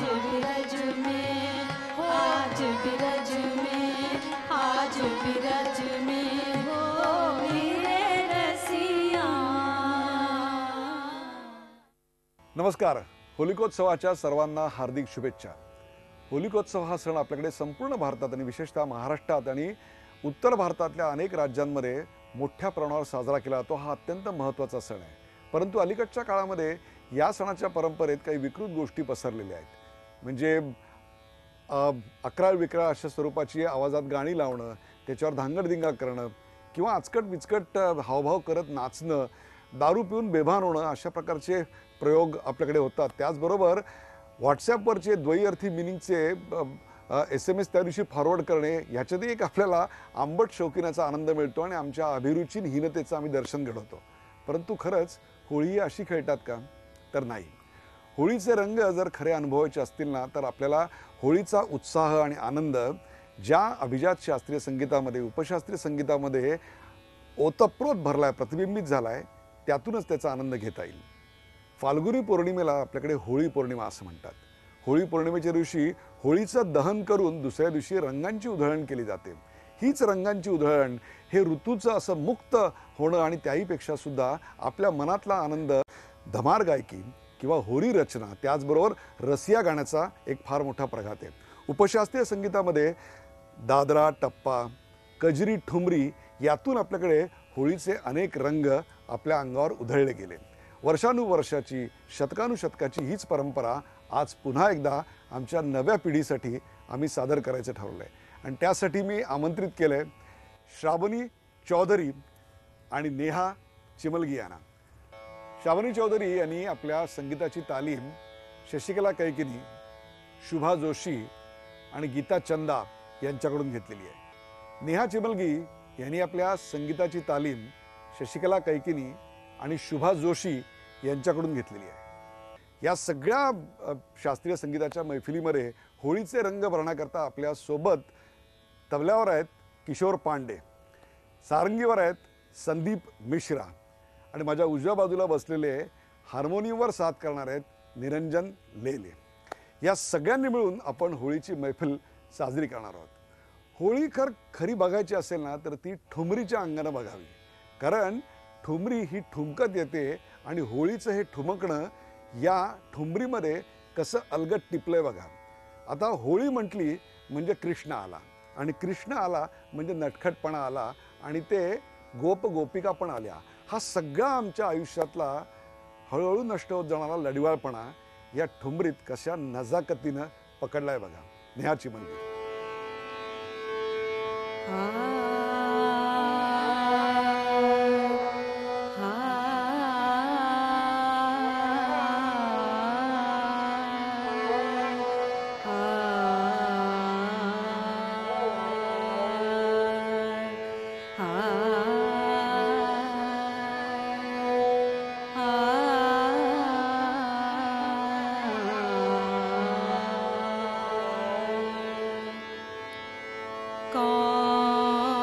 बिरज में, आज बिरज में, आज बिरज में होली रे रसिया। नमस्कार. होलिकोत्सवाच्या सर्वांना हार्दिक शुभेच्छा. होलिकोत्सव हा सण आपल्याकडे संपूर्ण भारतात आणि विशेषतः महाराष्ट्रात आणि उत्तर भारतातल्या अनेक राज्यांमध्ये मोठ्या प्रमाणावर साजरा केला जातो. हा अत्यंत महत्त्वाचा सण आहे. परंतु अलीकडच्या काळामध्ये या सणाच्या परंपरेत काही विकृत गोष्टी पसरलेल्या आहेत. म्हणजे अकराळ विक्राळ अशा स्वरूपाची आवाजात गाणी लावणं, त्याच्यावर धांगडधिंगा करणं किंवा आचकट विचकट हावभाव करत नाचणं, दारू पिऊन बेभान होणं अशा प्रकारचे प्रयोग आपल्याकडे होतात. त्याचबरोबर व्हॉट्सॲपवरचे द्वैअर्थी मिनिंगचे SMS त्या दिवशी फॉरवर्ड करणे, ह्याच्यातही एक आपल्याला आंबट शौकीनाचा आनंद मिळतो आणि आमच्या अभिरुचीहीनतेचं आम्ही दर्शन घडवतो. परंतु खरंच होळी अशी खेळतात का? तर नाही. होळीचे रंग जर खरे अनुभवायचे असतील ना, तर आपल्याला होळीचा उत्साह आणि आनंद ज्या अभिजात शास्त्रीय संगीतामध्ये, उपशास्त्रीय संगीतामध्ये ओतप्रोत भरला आहे, प्रतिबिंबित झाला आहे, त्यातूनच त्याचा आनंद घेता येईल. फाल्गुनी पौर्णिमेला आपल्याकडे होळी पौर्णिमा असं म्हणतात. होळी पौर्णिमेच्या दिवशी होळीचं दहन करून दुसऱ्या दिवशी रंगांची उधळण केली जाते. हीच रंगांची उधळण हे ऋतूचं असं मुक्त होणं आणि त्याहीपेक्षा सुद्धा आपल्या मनातला आनंद धमार गायकी किंवा होरी रचना, त्याचबरोबर रसिया गाण्याचा एक फार मोठा प्रघात आहे. उपशास्त्रीय संगीतामध्ये दादरा, टप्पा, कजरी, ठुमरी यातून आपल्याकडे होळीचे अनेक रंग आपल्या अंगावर उधळले गेले. वर्षानुवर्षाची, शतकानुशतकाची हीच परंपरा आज पुन्हा एकदा आमच्या नव्या पिढीसाठी आम्ही सादर करायचं ठरवलं आहे. आणि त्यासाठी मी आमंत्रित केलं आहे श्रावणी चौधरी आणि नेहा चिमलगी यांना. श्रावणी चौधरी यांनी आपल्या संगीताची तालीम शशिकला कैकिनी, शुभा जोशी आणि गीता चंदा यांच्याकडून घेतलेली आहे. नेहा चिमलगी यांनी आपल्या संगीताची तालीम शशिकला कैकिनी आणि शुभा जोशी यांच्याकडून घेतलेली आहे. या सगळ्या शास्त्रीय संगीताच्या मैफिलीमध्ये होळीचे रंग भरण्याकरता आपल्यासोबत तबल्यावर आहेत किशोर पांडे, सारंगीवर आहेत संदीप मिश्रा आणि माझ्या उजव्या बाजूला बसलेले हार्मोनियमवर साथ करणार आहेत निरंजन लेले. या सगळ्यांनी मिळून आपण होळीची मैफिल साजरी करणार आहोत. होळी खरी बघायची असेल ना, तर ती ठुमरीच्या अंगानं बघावी. कारण ठुमरी ही ठुमकत येते आणि होळीचं हे ठुमकणं या ठुमरीमध्ये कसं अलगट टिपलंय बघा. आता होळी म्हटली म्हणजे कृष्ण आला आणि कृष्ण आला म्हणजे नटखटपणा आला आणि ते गोपिका पण आल्या. हा सगळा आमच्या आयुष्यातला हळूहळू नष्ट होत जाणारा लढिवाळपणा या ठुमरीत कशा नजाकतीनं पकडलाय बघा. नेहा चिमलगी. कौन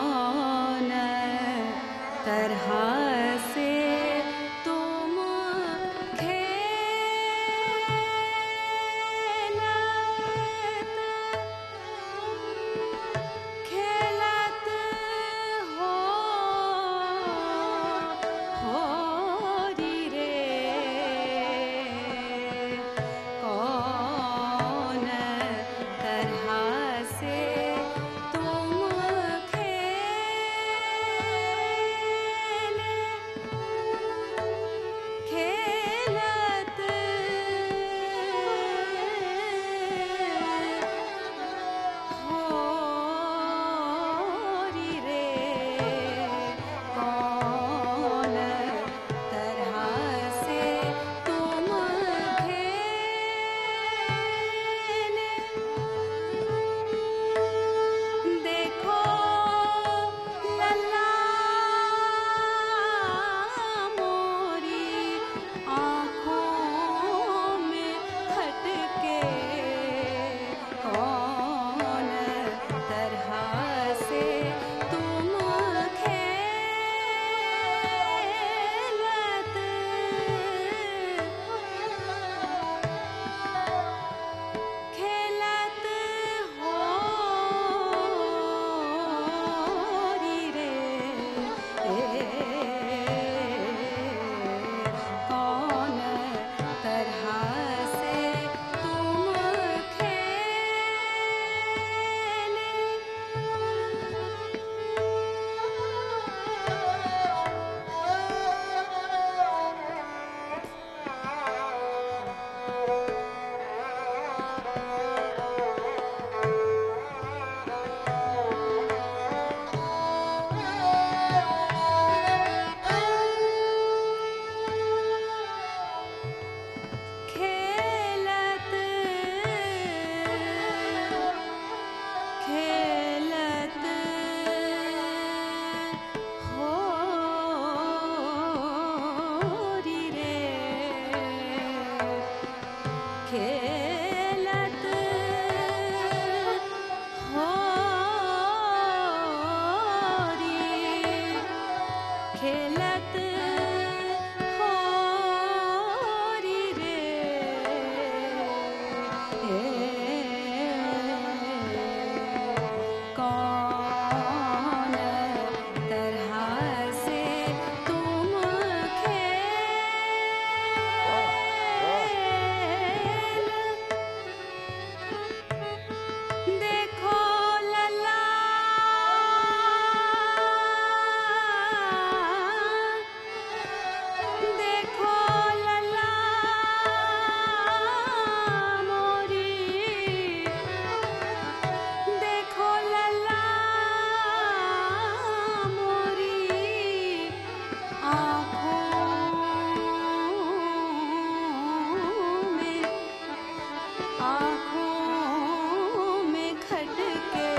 आँखों में खटके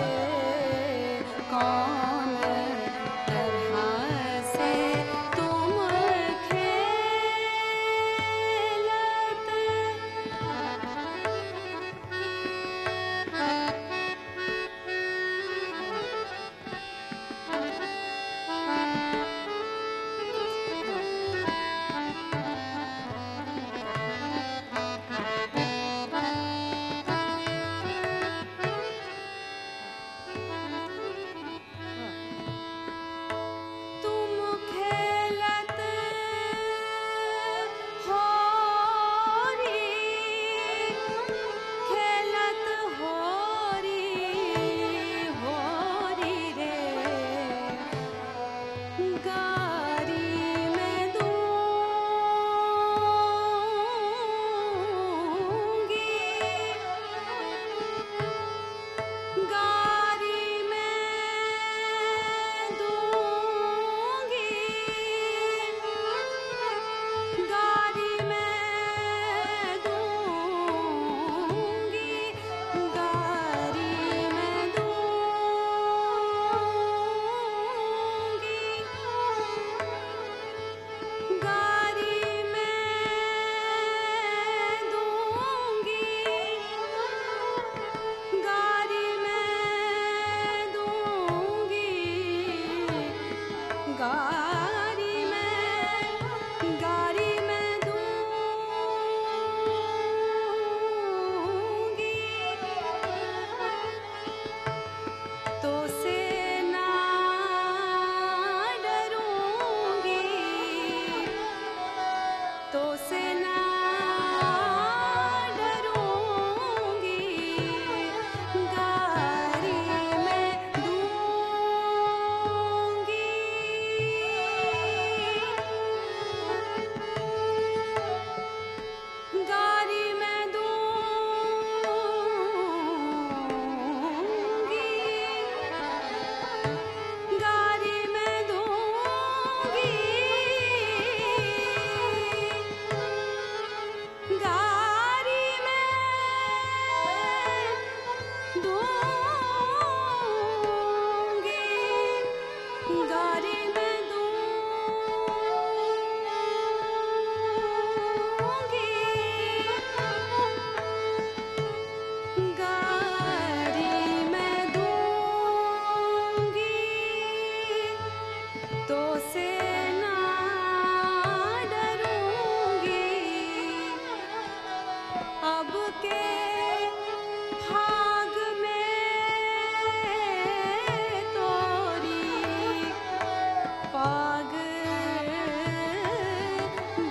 कौन तरह से तुम खेलत खेलत होरी रे गारी में दूंगी गारी में दूंगी गारी में दूंगी गारी में दूंगी गारी में दूंगी गारी में दूंगी गारी में दूंगी तो से ना डरूंगी तो से ना डरूंगी गारी में दूंगी गारी में दूंगी गारी में दूंगी गारी में दूंगी गारी में दूंगी गारी में दूंगी तो से ना डरूंगी अब के भाग में तोरी पाग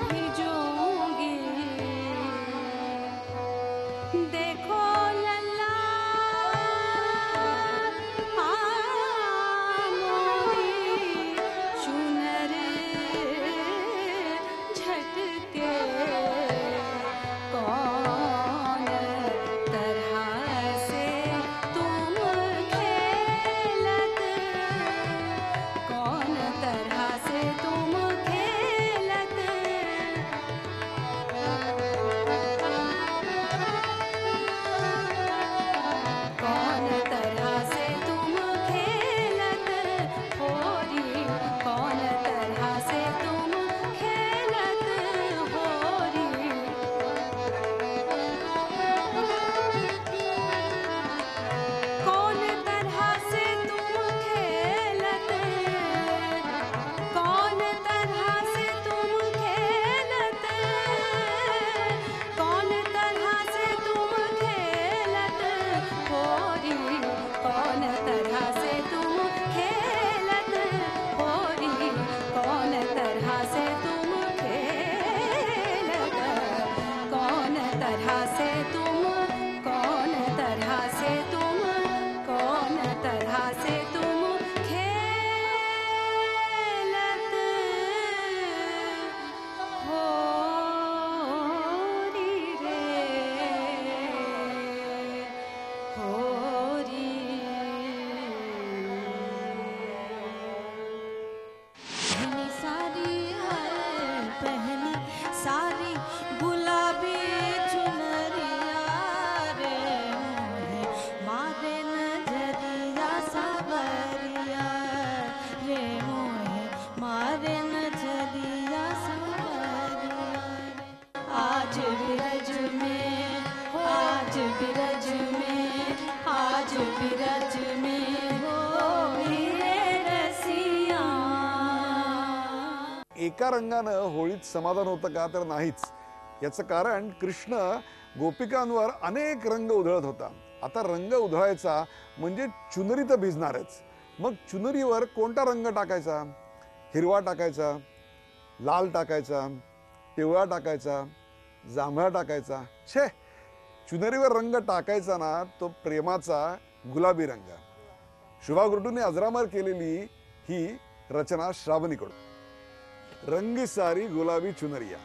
भिजूंगी देखो लल्ला मोरी चुनर झटके कौन तरह से तुम खेलत कौन तरह से तुम खेलत एका रंगानं होळीत समाधान होतं का, तर नाहीच. याचं कारण कृष्ण गोपिकांवर अनेक रंग उधळत होता. आता रंग उधळायचा म्हणजे चुनरी तर भिजणारच. मग चुनरीवर कोणता रंग टाकायचा? हिरवा टाकायचा, लाल टाकायचा, पिवळा टाकायचा, जांभळा टाकायचा? छे, चुनरीवर रंग टाकायचा ना तो प्रेमाचा गुलाबी रंग. शुभा गुरुटूने अजरामर केलेली ही रचना श्रावणीकडून. रंगी सारी गुलाबी चुनरिया.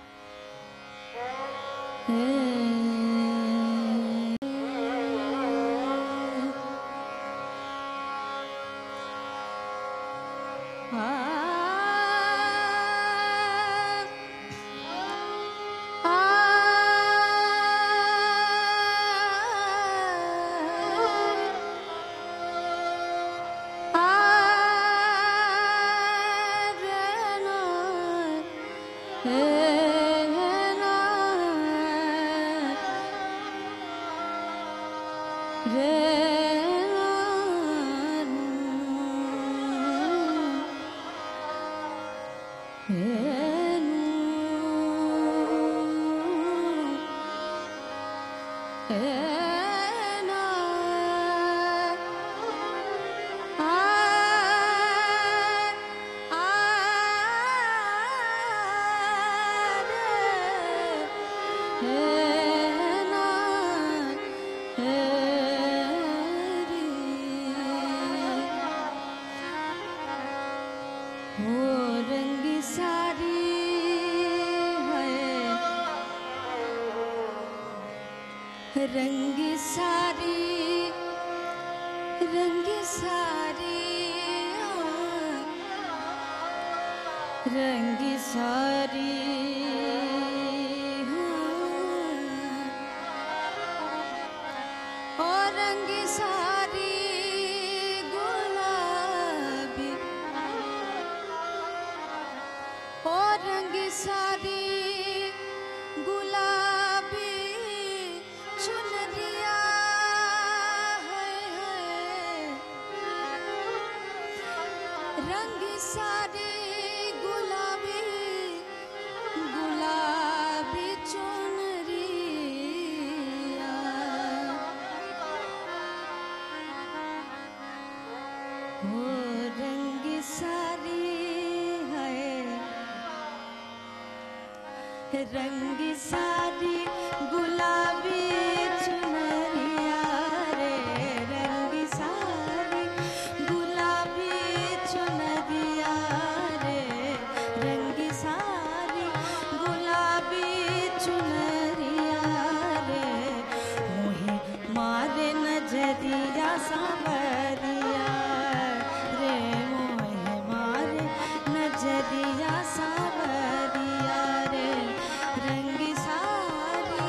रंगी सारी रंगी सारी रंगी सारी और रंगी सारी गुलाबी और रंगी सारी गुलाबी चुनरिया है रंगी सारी गुलाबी गुलाबी चुनरिया हो रंगी सारी है रंगी सारी गुलाबी चुनरिया रे रंगी सारी गुलाबी चुनरिया रे रंगी सारी गुलाबी चुनरिया रे मोहे मारे नजरिया सांवरिया रे मोहे मारे नजरिया सांवरिया रे रंगी सारी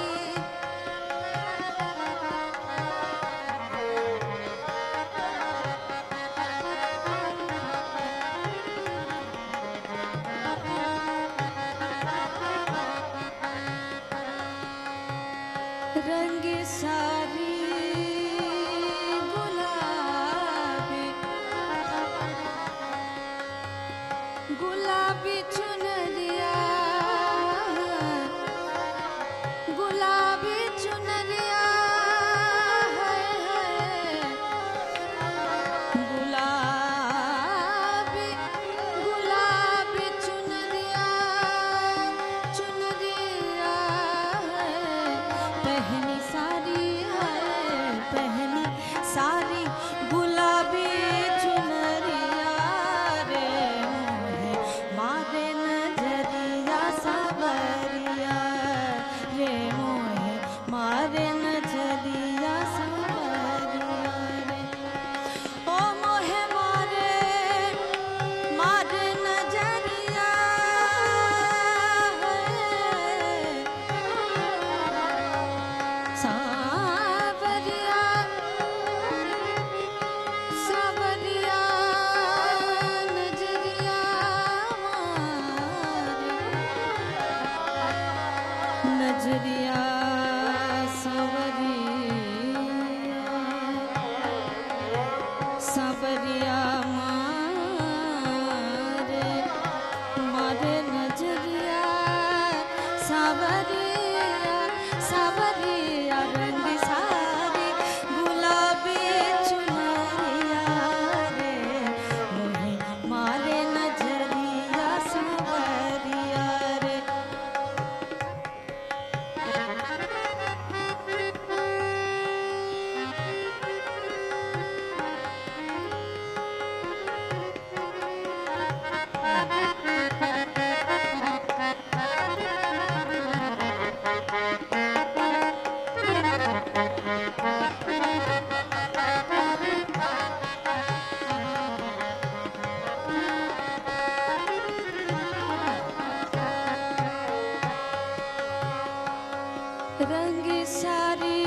रंग सारी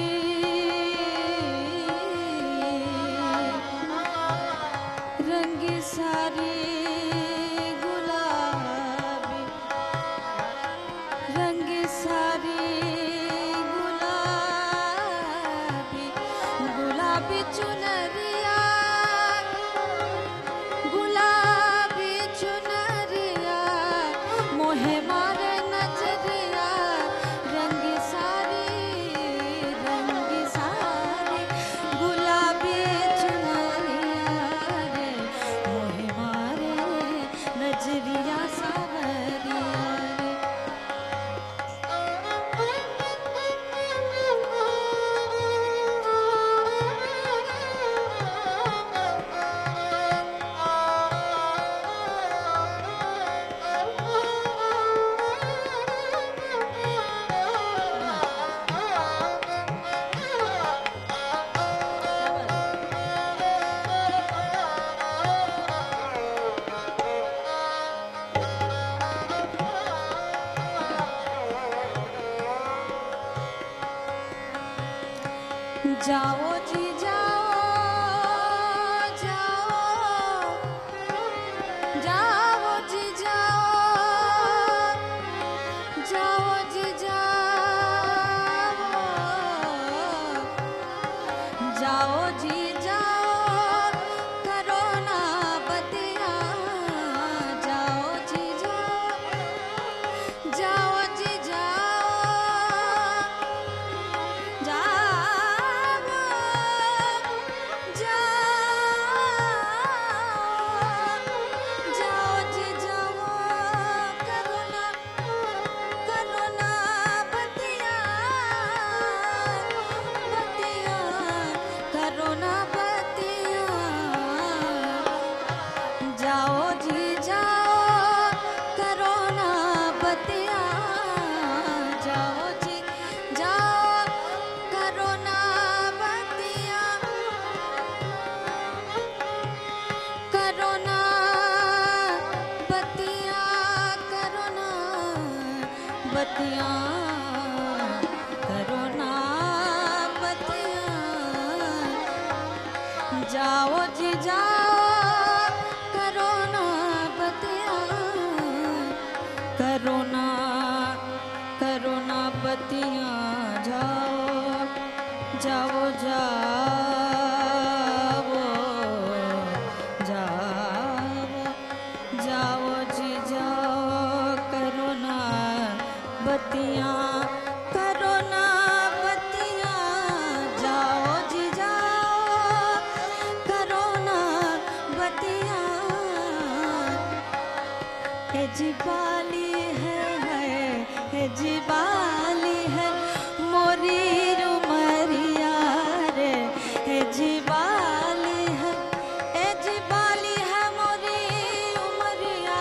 रंग सारी गुलाबी रंग सारी गुलाबी गुलाबी चुनरिया गुलाबी चुनरिया मोहे मारे नजरिया रंग सारी गुलाबी चुनरिया रे मोहे मारे नजरिया सावरिया रे जाओ जी जाओ जाओ जाओ जी जाओ जाओ जी जाओ जाओ जी जाओ करो ना बतिया जाओ जी जाओ जाओ जी जाओ जाओ जी जाओ करो ना बतिया बतिया करो ना बतिया जाओ जी जाओ करो ना बतिया जाओ जी जाओ करो ना बतिया करो ना बतिया करो ना बतिया करो ना बतिया जाओ जी जाओ करो ना बतिया करो ना बतिया जाओ जाओ जाओ जाओ जाओ जी जाओ करो ना बतिया करो ना बतिया जाओ जी जाओ करो ना बतिया है जी बाली है जी बाली है मोरी रुमरिया रे है जी बाली है मोरी उमरिया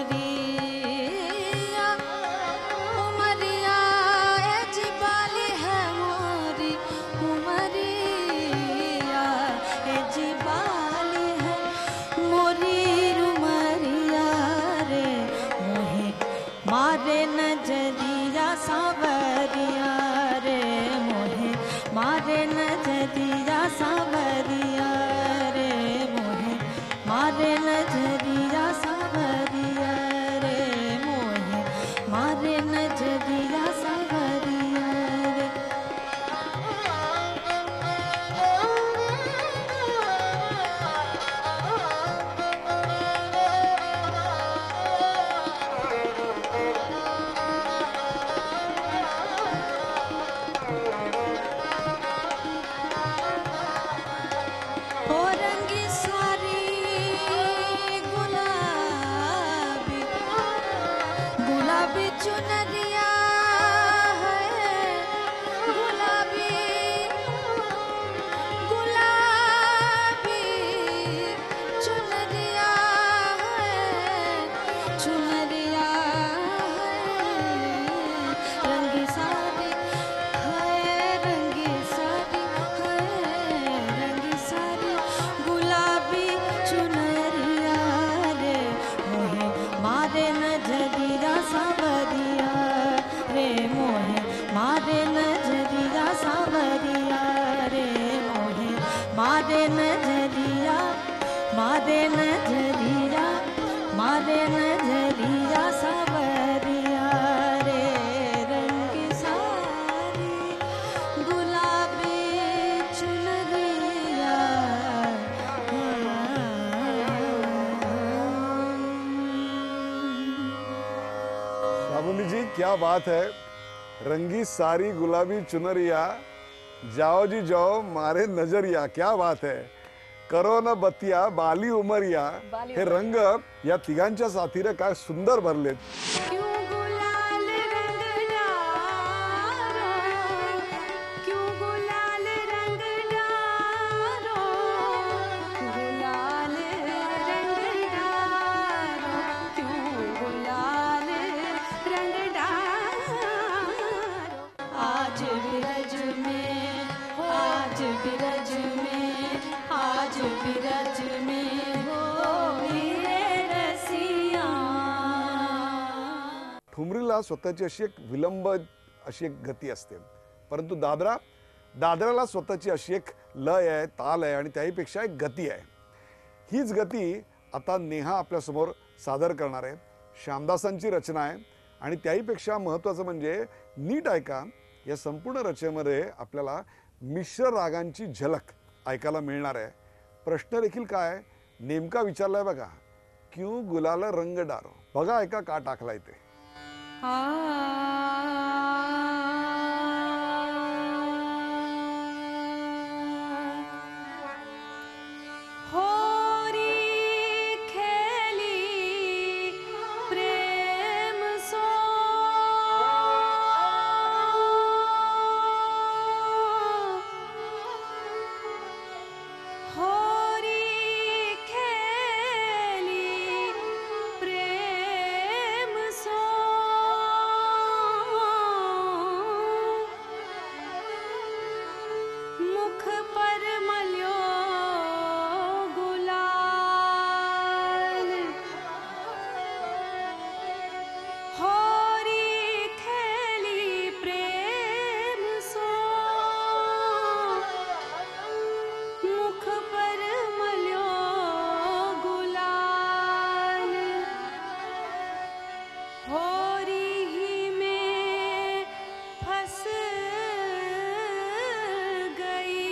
उमरिया उमरिया है जी बाली है मोरी उमरिया है जी बाली है मोरी रुमरिया रे मोहे मारे नजरिया सावरिया रे मोहे मारे नजरिया सावरिया रे मोहे मारे नजरिया सावरिया रे मोहे मारे नजरिया सावरिया रे ओ रंगी सारी गुलाबी गुलाबी चुनरिया है गुलाबी गुलाबी चुनरिया है चुनरिया है रंगी सारी मारे नजरिया सावरिया रे मोहे मारे नजरिया मारे नजरिया मारे नजरिया सावरिया रे रंग सारी गुलाबी चुनरिया श्रावणी जी क्या बात है, रंगी सारी गुलाबी चुनरिया जाओ जी जाओ मारे नजरिया, क्या बात है. करो न बतिया बाली उमरिया, हे रंग या तिघांच्या साथीने काय सुंदर भरलेत. क्यों गुलाल रंग डारो क्यों गुलाल रंग डारो गुलाल रंग डारो क्यों गुलाल रंग डारो आज बिरज में आज बिरज में आज बिरज में हो रसिया. ठुमरीला स्वतःची अशी एक विलंब अशी एक गती असते, परंतु दादराला स्वतःची अशी एक लय आहे, ताल आहे आणि त्याहीपेक्षा एक गती आहे. हीच गती आता नेहा आपल्यासमोर सादर करणार आहे. श्यामदासांची रचना आहे आणि त्याहीपेक्षा महत्त्वाचं म्हणजे नीट ऐका, या संपूर्ण रचनेमध्ये आपल्याला मिश्र रागांची झलक ऐकायला मिळणार आहे. प्रश्न देखील काय नेमका विचारलाय बघा, क्यों गुलाल रंग डारो. बघा ऐका का टाकलाय ते. होरी खेली प्रेम सो होरी खेली प्रेम सो मुख पर मल्यो गुलाल होरी खेली प्रेम सो मुख पर मल्यो गुलाल होरी ही में फंस गई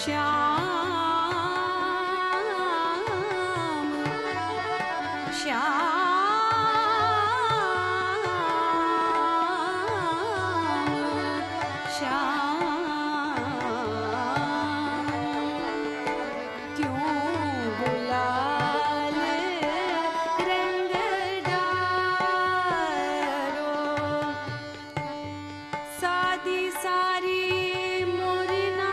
श्याम क्यों गुलाल रंग डारो सादी सारी मोरना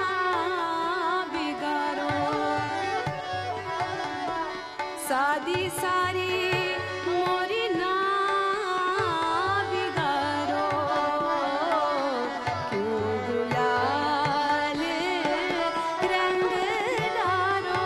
बिगारो सादी सारी मोरना बिगारो क्यों गुलाल रंग डारो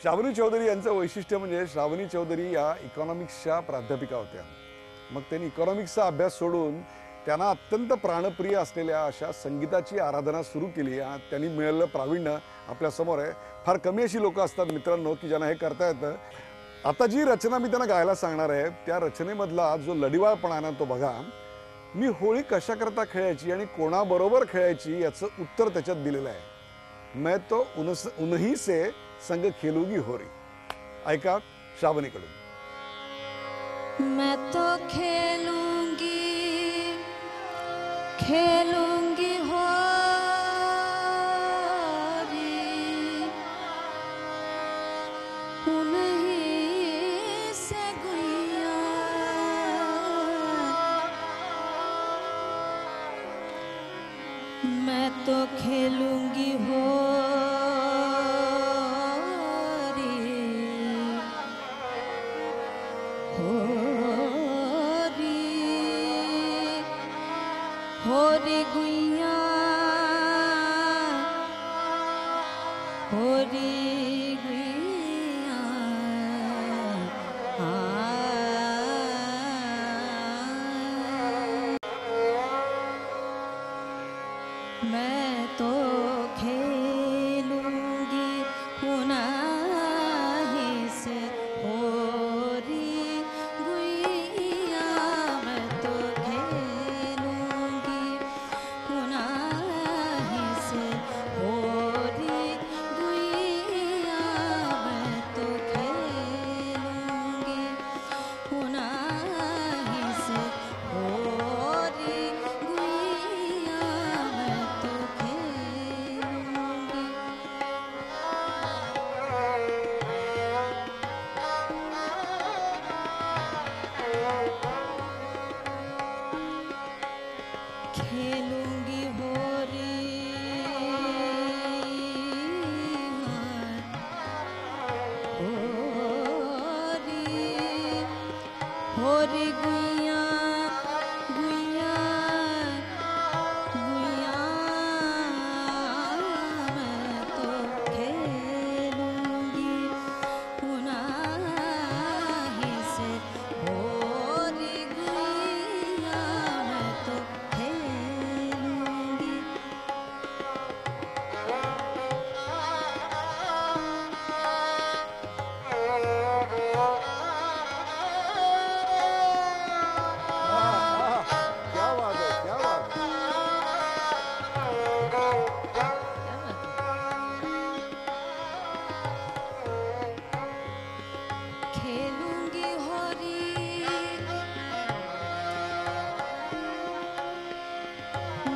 श्रावणी चौधरी यांचं वैशिष्ट्य म्हणजे श्रावणी चौधरी या इकॉनॉमिक्सच्या प्राध्यापिका होत्या. मग त्यांनी इकॉनॉमिक्सचा अभ्यास सोडून त्यांना अत्यंत प्राणप्रिय असलेल्या अशा संगीताची आराधना सुरू केली. त्यांनी मिळालेलं प्रावीण्य आपल्यासमोर आहे. फार कमी अशी लोक असतात मित्रांनो की ज्यांना हे करता येतं. आता जी रचना मी त्यांना गायला सांगणार आहे त्या रचनेमधला जो लढिवाळपणा आहे ना तो बघा. मी होळी कशाकरता खेळायची आणि कोणाबरोबर खेळायची याचं उत्तर त्याच्यात दिलेलं आहे. मैं तो उन्हीं से संग खेलूंगी होरी. ऐका श्रावणीकडून. मैं तो खेलूंगी होरी उन्हीं से गुइया. मैं तो खेलूंगी होरी होरी गुइया होरी गुइया. मैं तो खेलूंगी उन्हीं से होरी गुइया. मैं तो खेलूंगी उन्हीं से होरी गुइया. मैं तो खेलूंगी उन्हीं से होरी गुइया. मैं तो खेलूंगी. खेलूंगी होरी होरी गुइया गुइया गुइया. मैं तो खेलूंगी उन्हीं से होरी गुइया. मैं तो खेलूंगी. क्या बात है, क्या बात है. खेलूंगी होरी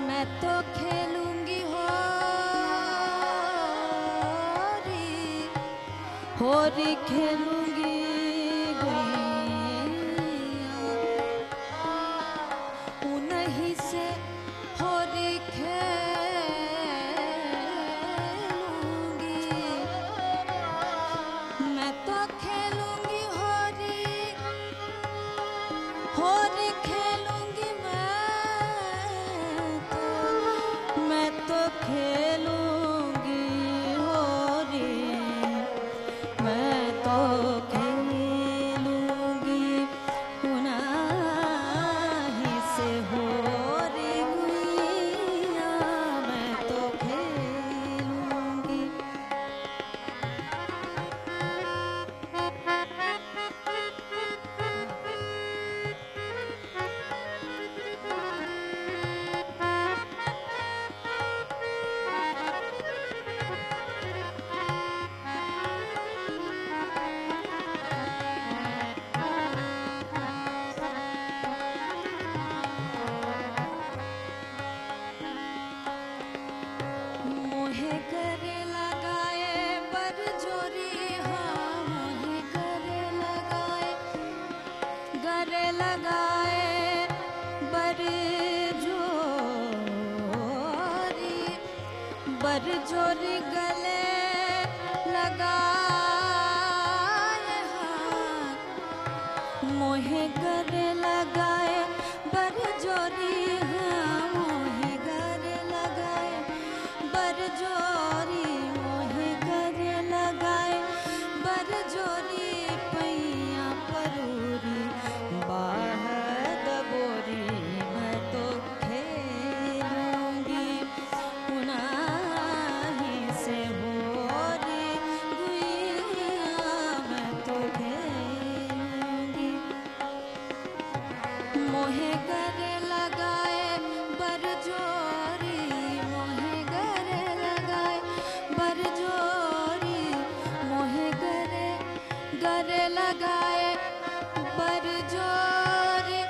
मैं तो खेलूंगी होरी होरी खेलूंगी गुइया. उन्हीं से होरी खेलूंगी. मैं तो खेलूंगी होरी होरी खेलूंगी. मैं तो खेलूंगी होरी. मैं तो खेलूंगी उन्हीं से होरी गुइया. मैं तो खेलूंगी. मोहे करे लगाए बर जोरी. हाँ मोहे करे लगाए गरे लगाए बर जोरी गले लगाए. हाँ मोहे गरे लगाए बर जोरी. हाँ मोहे गरे लगाए बर जोरी. मोहे गरे लगाए मोहे गले लगाए बरजोरी, मोहे गले लगाए बरजोरी, मोहे गले लगाए बरजोरी,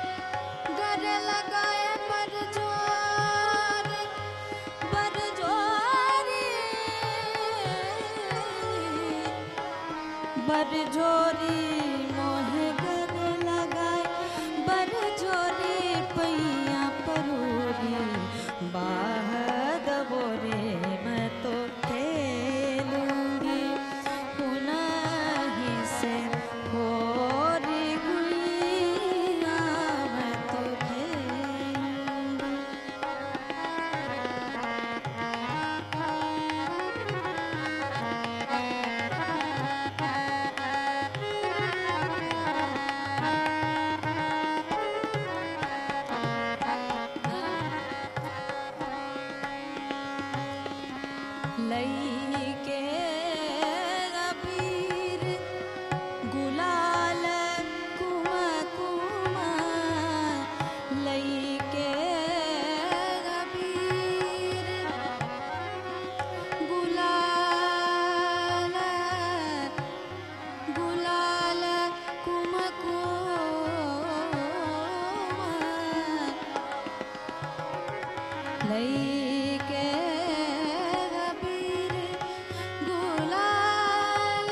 गले लगाए बरजोरी, बरजोरी, बरजोरी, मोहे गले लगाए बरजोरी, पैया परोरी बाहदबोरे, मैं तो खेलूंगी पुनः से होरी गुइया, मैं तो खेलूंगी। लई के अबीर गुलाल कुमा कुमा, लई के अबीर गुलाल गुलाल कुमा कुमा, लई के अबीर गुलाल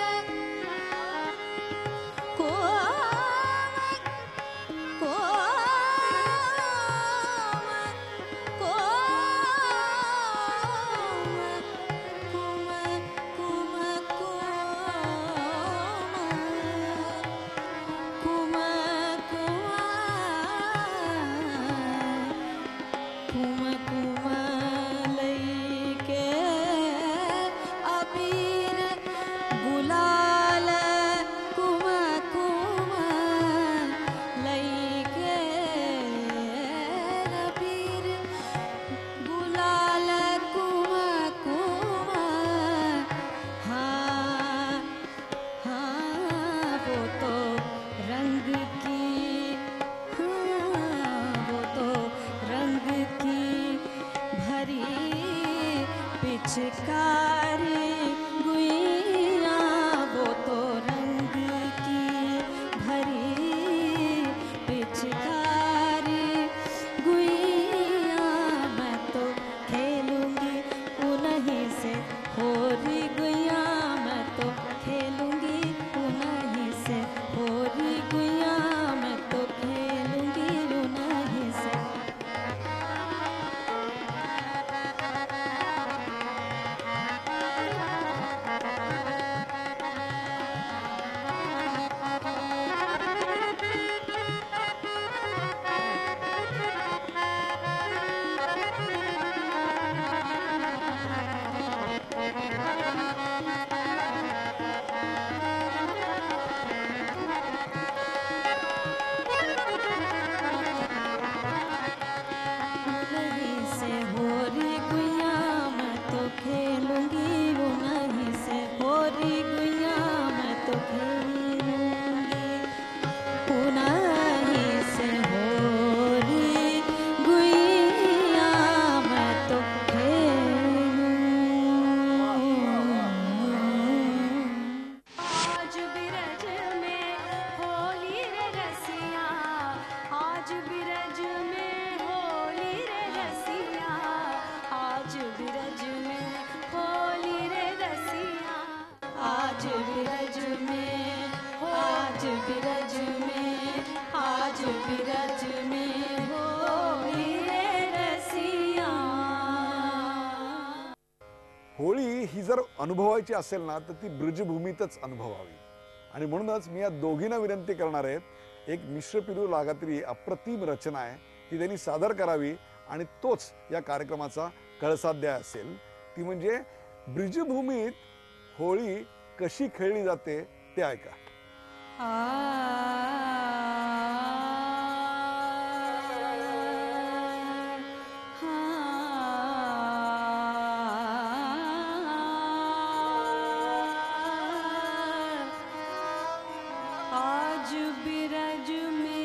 कोमल कोमल कोमल कोमल कोमल कुमा लई के अबीर गुलाल कुमा कुमा, लई के अबीर गुलाल कुमा कुमा, हाँ हाँ वो तो रंग की, हाँ वो तो रंग की भरी पिचकारी गुइया, वो तो रंग की भरी पिचकारी गुइया, मैं तो खेलूंगी उन्हीं से होरी गुइया, मैं तो खेलूंगी उन्हीं से होरी गुइया, मैं तो खेलूंगी उन्हीं से। उन्हीं से होरी गुइया, मैं तो खेलूंगी उन्हीं से होरी गुइया, मैं तो खेलूंगी उन्हीं से होरी गुइया, मैं तो खेलूंगी। आज बिरज में होली रे रसिया, आज बिरज में होली रे रसिया, आज बिरज में होली रे रसिया, आज बिरज में, आज बिरज में, आज बिरज में होली रे रसिया। होळी ही जर अनुभवायची असेल ना तर ती ब्रजभूमीतच अनुभवावी, आणि म्हणूनच मी या दोघींना विनंती करणार आहे, एक मिश्रपिरू रागातली अप्रतिम रचना आहे ती त्यांनी सादर करावी, आणि तोच या कार्यक्रमाचा कळसाध्याय असेल, ती म्हणजे ब्रजभूमीत होळी कशी खेळली जाते ते ऐका। आज बिरज में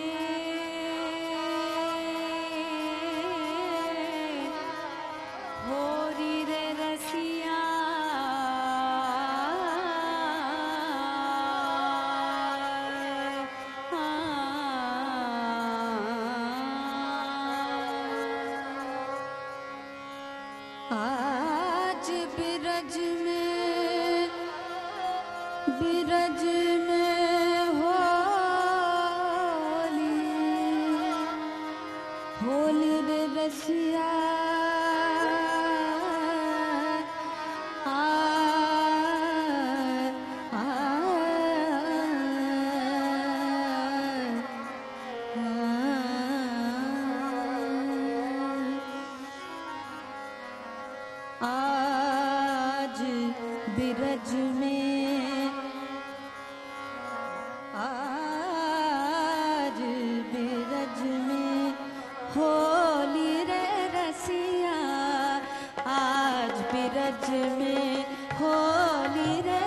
बिरज में होली रे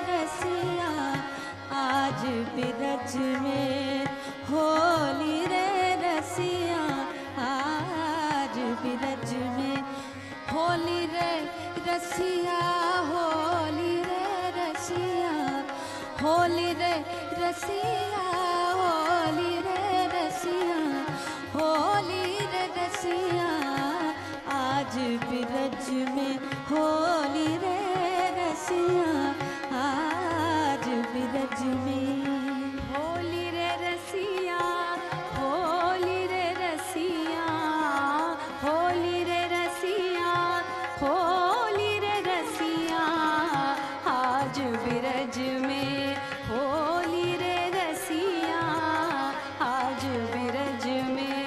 रसिया, आज बिरज में होली रे रसिया, आज बिरज में होली रे रसिया, होली रे रसिया, होली रे रसिया, होली रे रसिया, होली रे रसिया, आज बिरज में होली रे रसिया, आज बिरज में होली रे रसिया, होली रे रसिया, होली रे रसिया, होली रे रसिया, आज बिरज में होली रे रसिया, आज बिरज में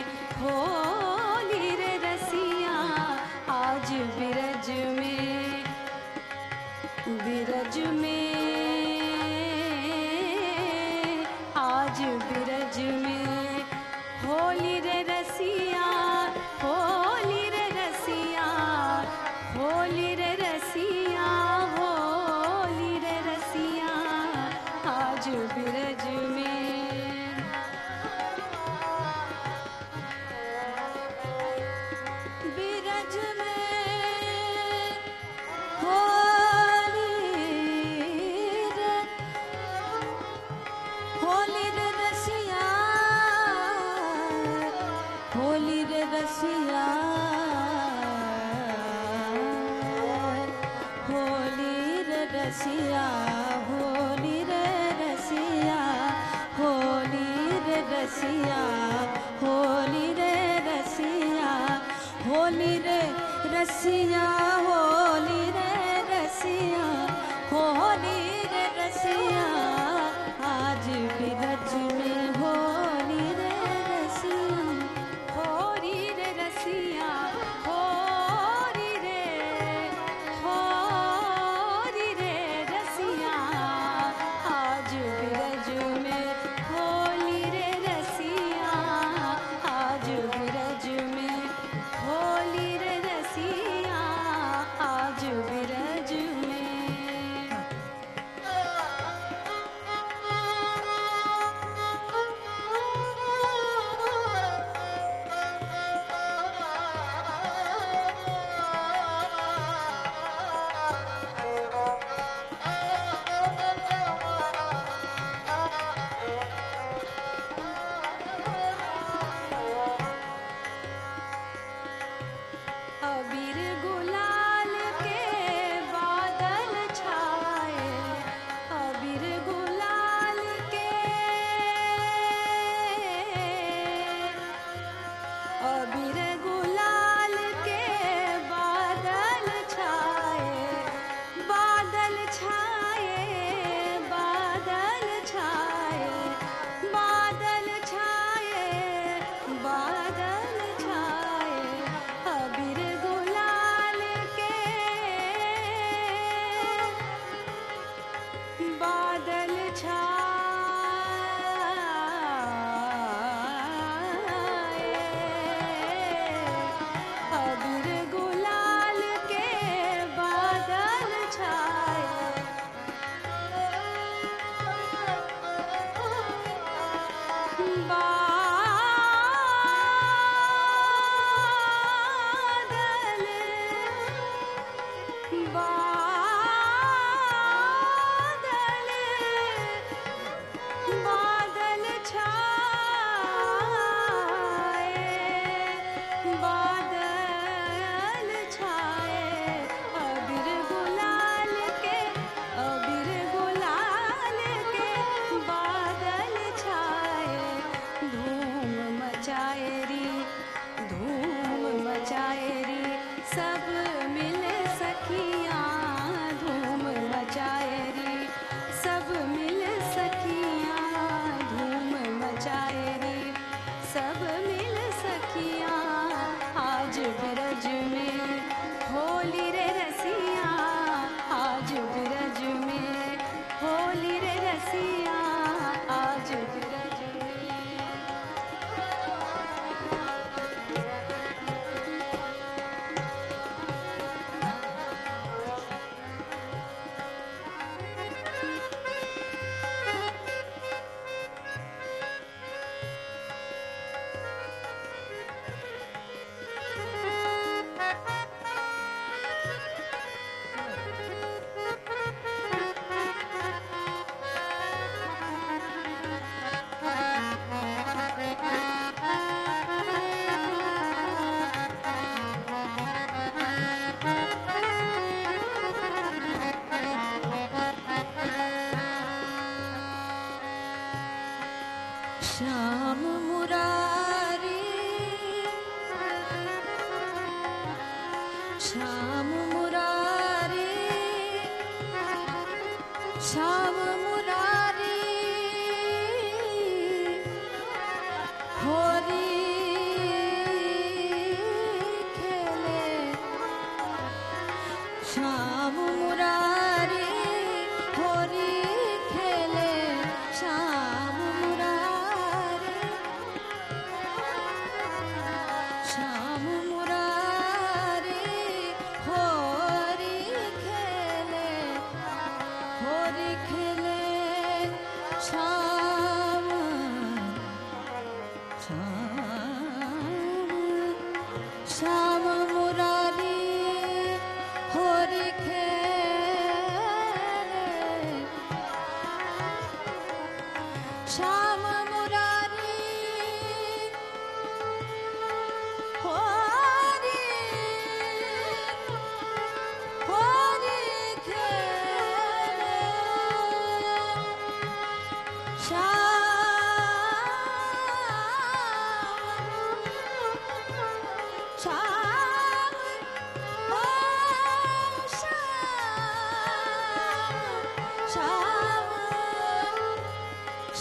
होली रे रसिया, आज बिरज में, बिरज में, आज बिरज में होली रे रसिया, होली रे रसिया, होली रे रसिया, होली रे रसिया, आज बिरज में, बिरज में होली रे, होली रे रसिया, होली रे रसिया, होली रे रसिया, होली रे रसिया, होली रे रसिया, होली रे रसिया, होली रे रसिया, होली रे रसिया, होली रे रसिया, आज बिरज में होली रे रसिया, होली रे रसिया, होली रे, होली रे रसिया, आज बिरज में होली रे रसिया, आज बिरज में होली रे रसिया, आज बिरज में अबीर गुलाल के बादल छाए, अबीर गुलाल के, अबीर गुलाल के बादल छाए, बादल छाए, बादल छाए, बादल छाए, बादल छाए, अबीर गुलाल के बादल छाए, अबीर गुलाल के बादल छाए, बादल, बादल, बादल छाए, बादल छाए, अबीर गुलाल के, अबीर गुलाल के बादल छाए, श्याम मुरारी श्याम मुरारी श्याम मुरारी होरी खेले श्याम मुरारी होरी खेले श्याम मुरारी श्याम मुरारी होरी खेले श्याम श्याम मुरारी होरी खेले श्याम मुरारी होरी खेले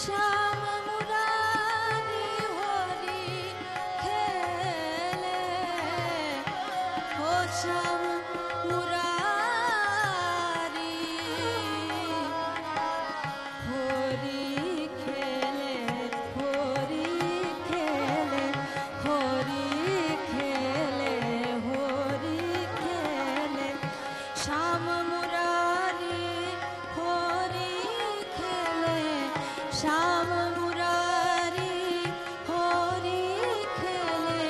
श्याम मुरारी होरी खेले हो श्याम मुरारी होरी खेले होरी खेले होरी खेले होरी खेले श्याम मुरारी होरी खेले श्याम मुरारी होरी खेले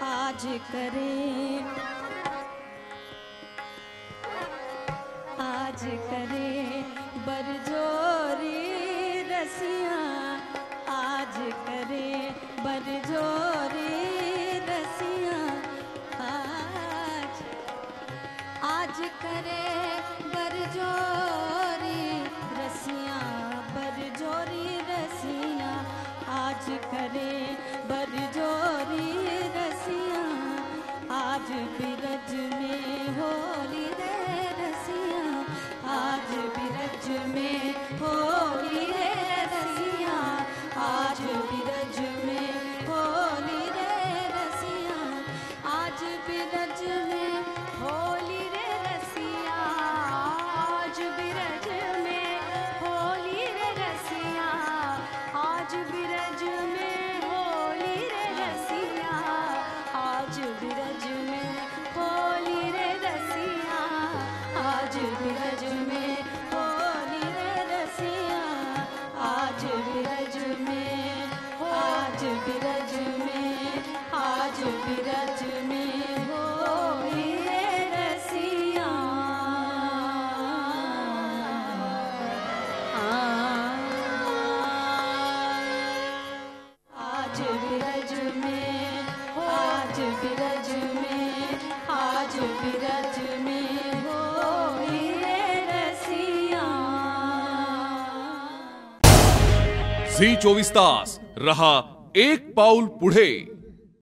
आज करे बरजोरी रसिया आज करे बरजोरी रसिया आज करे बरजोरी रसिया बरजोरी रसिया आज करे बरजोरी रसिया आज बिरज में होली रे रसिया आज बिरज में होली रे रसिया आज बिरज में होली रे रसिया आज बिरज में होली रे रसिया आज बिरज में होली रे रसिया आज बिरज में होली रे रसिया आज बिरज में होली रे रसिया आज बिरज में होली रे रसिया आज बिरज में आज बिरज में आज बिरज में होली रे रसिया आज बिरज में आज बिरज में आज बिरज में होली रे रसिया झी 24 तास रहा एक पाऊल पुढे।